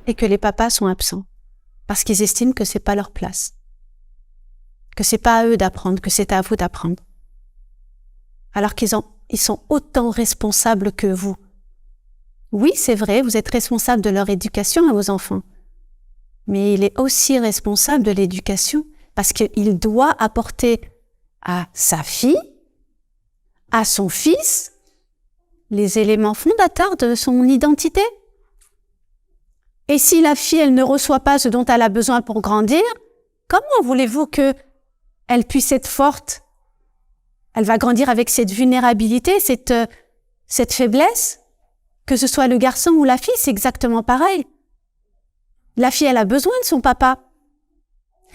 et que les papas sont absents. Parce qu'ils estiment que c'est pas leur place. Que c'est pas à eux d'apprendre, que c'est à vous d'apprendre. Alors qu'ils sont autant responsables que vous. Oui, c'est vrai, vous êtes responsable de leur éducation à vos enfants. Mais il est aussi responsable de l'éducation parce qu'il doit apporter à sa fille, à son fils, les éléments fondateurs de son identité. Et si la fille, elle ne reçoit pas ce dont elle a besoin pour grandir, comment voulez-vous qu'elle puisse être forte? Elle va grandir avec cette vulnérabilité, cette faiblesse. Que ce soit le garçon ou la fille, c'est exactement pareil. La fille, elle a besoin de son papa.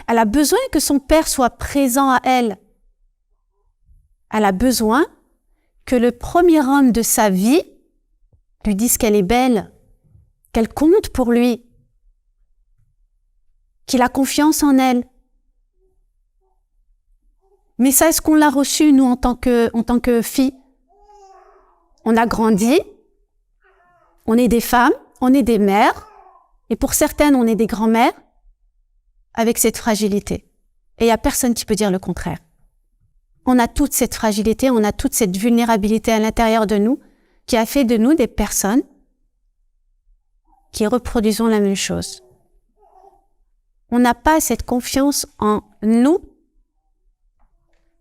Elle a besoin que son père soit présent à elle. Elle a besoin que le premier homme de sa vie lui dise qu'elle est belle, qu'elle compte pour lui, qu'il a confiance en elle. Mais ça, est-ce qu'on l'a reçu, nous, en tant que filles? On a grandi, on est des femmes, on est des mères, et pour certaines, on est des grands-mères, avec cette fragilité. Et il n'y a personne qui peut dire le contraire. On a toute cette fragilité, on a toute cette vulnérabilité à l'intérieur de nous, qui a fait de nous des personnes qui reproduisons la même chose. On n'a pas cette confiance en nous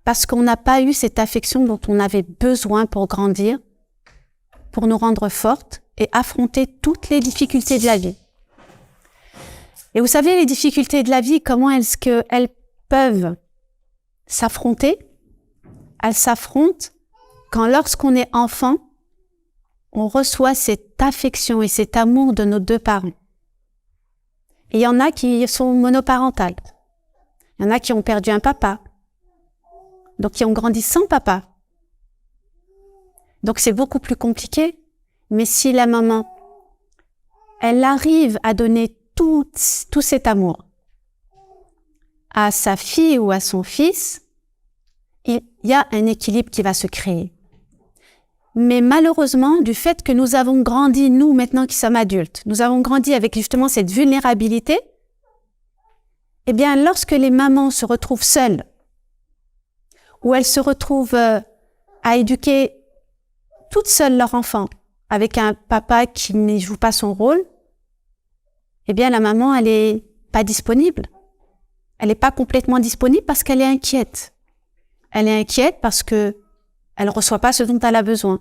parce qu'on n'a pas eu cette affection dont on avait besoin pour grandir, pour nous rendre fortes et affronter toutes les difficultés de la vie. Et vous savez, les difficultés de la vie, comment est-ce qu'elles peuvent s'affronter? Elles s'affrontent quand, lorsqu'on est enfant, on reçoit cette affection et cet amour de nos deux parents. Et il y en a qui sont monoparentales. Il y en a qui ont perdu un papa. Donc, qui ont grandi sans papa. Donc, c'est beaucoup plus compliqué. Mais si la maman, elle arrive à donner tout cet amour à sa fille ou à son fils, il y a un équilibre qui va se créer. Mais malheureusement, du fait que nous avons grandi, nous, maintenant qui sommes adultes, nous avons grandi avec justement cette vulnérabilité, eh bien, lorsque les mamans se retrouvent seules, ou elles se retrouvent à éduquer toutes seules leur enfant, avec un papa qui ne joue pas son rôle, eh bien, la maman, elle est pas disponible. Elle n'est pas complètement disponible parce qu'elle est inquiète. Elle est inquiète parce que elle ne reçoit pas ce dont elle a besoin.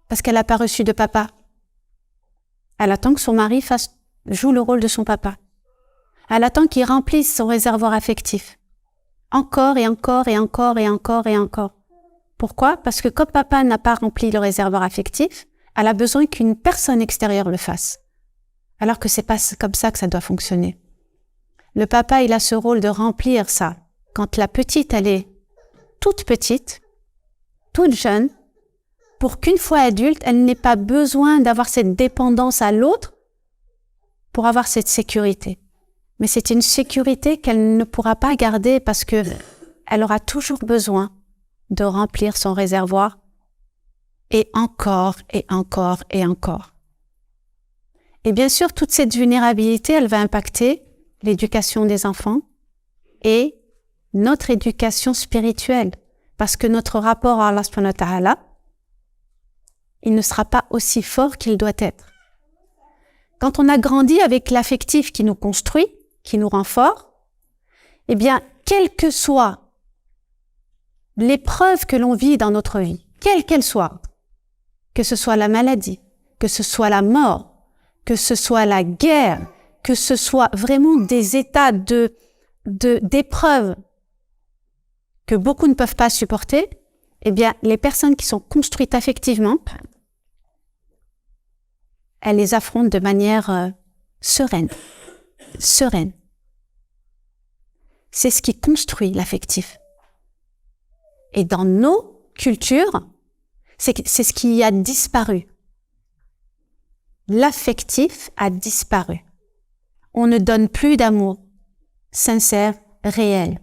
Parce qu'elle n'a pas reçu de papa. Elle attend que son mari joue le rôle de son papa. Elle attend qu'il remplisse son réservoir affectif. Encore et encore et encore et encore et encore. Pourquoi? Parce que comme papa n'a pas rempli le réservoir affectif, elle a besoin qu'une personne extérieure le fasse. Alors que c'est pas comme ça que ça doit fonctionner. Le papa, il a ce rôle de remplir ça. Quand la petite, elle est toute petite, toute jeune, pour qu'une fois adulte, elle n'ait pas besoin d'avoir cette dépendance à l'autre pour avoir cette sécurité. Mais c'est une sécurité qu'elle ne pourra pas garder parce que elle aura toujours besoin de remplir son réservoir et encore et encore et encore. Et bien sûr, toute cette vulnérabilité, elle va impacter l'éducation des enfants et notre éducation spirituelle. Parce que notre rapport à Allah subhanahu wa ta'ala, il ne sera pas aussi fort qu'il doit être. Quand on a grandi avec l'affectif qui nous construit, qui nous rend forts, eh bien, quelle que soit l'épreuve que l'on vit dans notre vie, quelle qu'elle soit, que ce soit la maladie, que ce soit la mort, que ce soit la guerre, que ce soit vraiment des états d'épreuve que beaucoup ne peuvent pas supporter, eh bien, les personnes qui sont construites affectivement, elles les affrontent de manière sereine. Sereine. C'est ce qui construit l'affectif. Et dans nos cultures, c'est ce qui a disparu. L'affectif a disparu. On ne donne plus d'amour sincère, réel.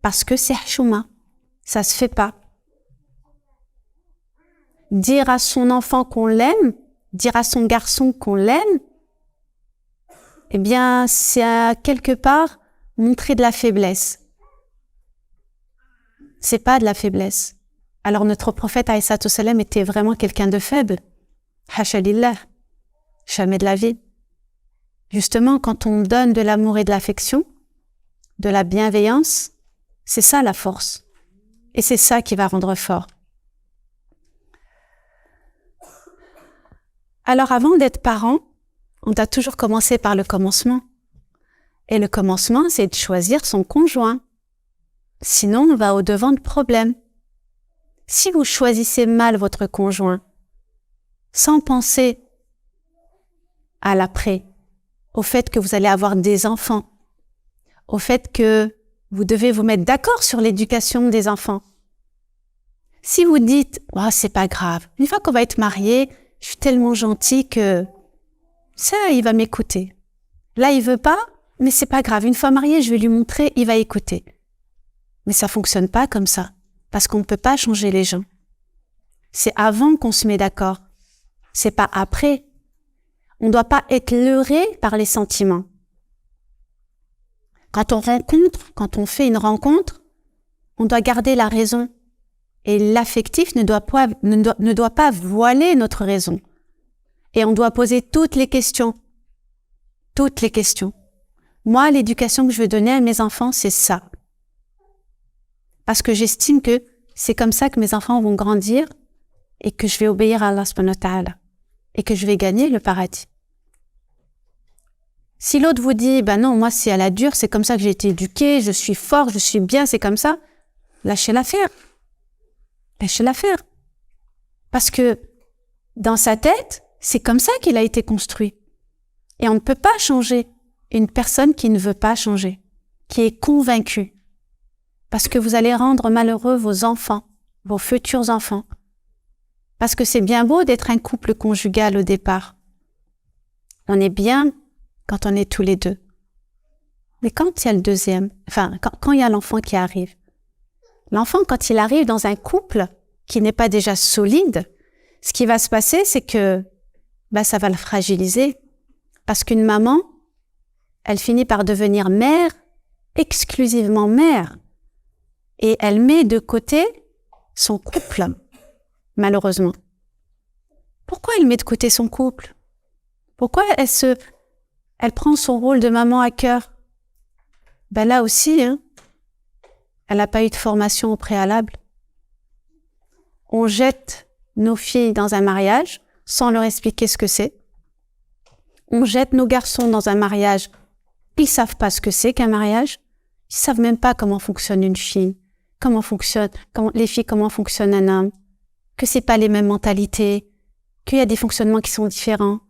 Parce que c'est chouma. Ça se fait pas. Dire à son enfant qu'on l'aime dire à son garçon qu'on l'aime, eh bien, c'est à quelque part montrer de la faiblesse. C'est pas de la faiblesse. Alors notre prophète alayhi salatu wassalam était vraiment quelqu'un de faible. Hasha lillah. Jamais de la vie. Justement, quand on donne de l'amour et de l'affection, de la bienveillance, c'est ça la force. Et c'est ça qui va rendre fort. Alors avant d'être parent, on doit toujours commencer par le commencement. Et le commencement, c'est de choisir son conjoint. Sinon, on va au-devant de problèmes. Si vous choisissez mal votre conjoint, sans penser à l'après, au fait que vous allez avoir des enfants, au fait que vous devez vous mettre d'accord sur l'éducation des enfants. Si vous dites « Oh, c'est pas grave, une fois qu'on va être mariés, je suis tellement gentil que ça, il va m'écouter. Là, il veut pas, mais c'est pas grave. Une fois marié, je vais lui montrer, il va écouter. » Mais ça fonctionne pas comme ça, parce qu'on ne peut pas changer les gens. C'est avant qu'on se met d'accord. C'est pas après. On ne doit pas être leurré par les sentiments. Quand on fait une rencontre, on doit garder la raison. Et l'affectif ne doit pas voiler notre raison. Et on doit poser toutes les questions. Toutes les questions. Moi, l'éducation que je veux donner à mes enfants, c'est ça. Parce que j'estime que c'est comme ça que mes enfants vont grandir et que je vais obéir à Allah subhanahu wa ta'ala et que je vais gagner le paradis. Si l'autre vous dit, ben non, moi c'est à la dure, c'est comme ça que j'ai été éduqué, je suis fort, je suis bien, c'est comme ça, lâchez l'affaire. Lâchez l'affaire. Parce que dans sa tête, c'est comme ça qu'il a été construit. Et on ne peut pas changer une personne qui ne veut pas changer, qui est convaincue. Parce que vous allez rendre malheureux vos enfants, vos futurs enfants. Parce que c'est bien beau d'être un couple conjugal au départ. On est bien quand on est tous les deux. Mais quand il y a le deuxième, quand il y a l'enfant qui arrive, l'enfant, quand il arrive dans un couple qui n'est pas déjà solide, ce qui va se passer, c'est que ça va le fragiliser. Parce qu'une maman, elle finit par devenir mère, exclusivement mère. Et elle met de côté son couple, malheureusement. Pourquoi elle met de côté son couple? Pourquoi elle prend son rôle de maman à cœur? Là aussi, elle n'a pas eu de formation au préalable. On jette nos filles dans un mariage sans leur expliquer ce que c'est. On jette nos garçons dans un mariage, ils savent pas ce que c'est qu'un mariage. Ils savent même pas comment fonctionne une fille, comment fonctionne un homme, que c'est pas les mêmes mentalités, qu'il y a des fonctionnements qui sont différents.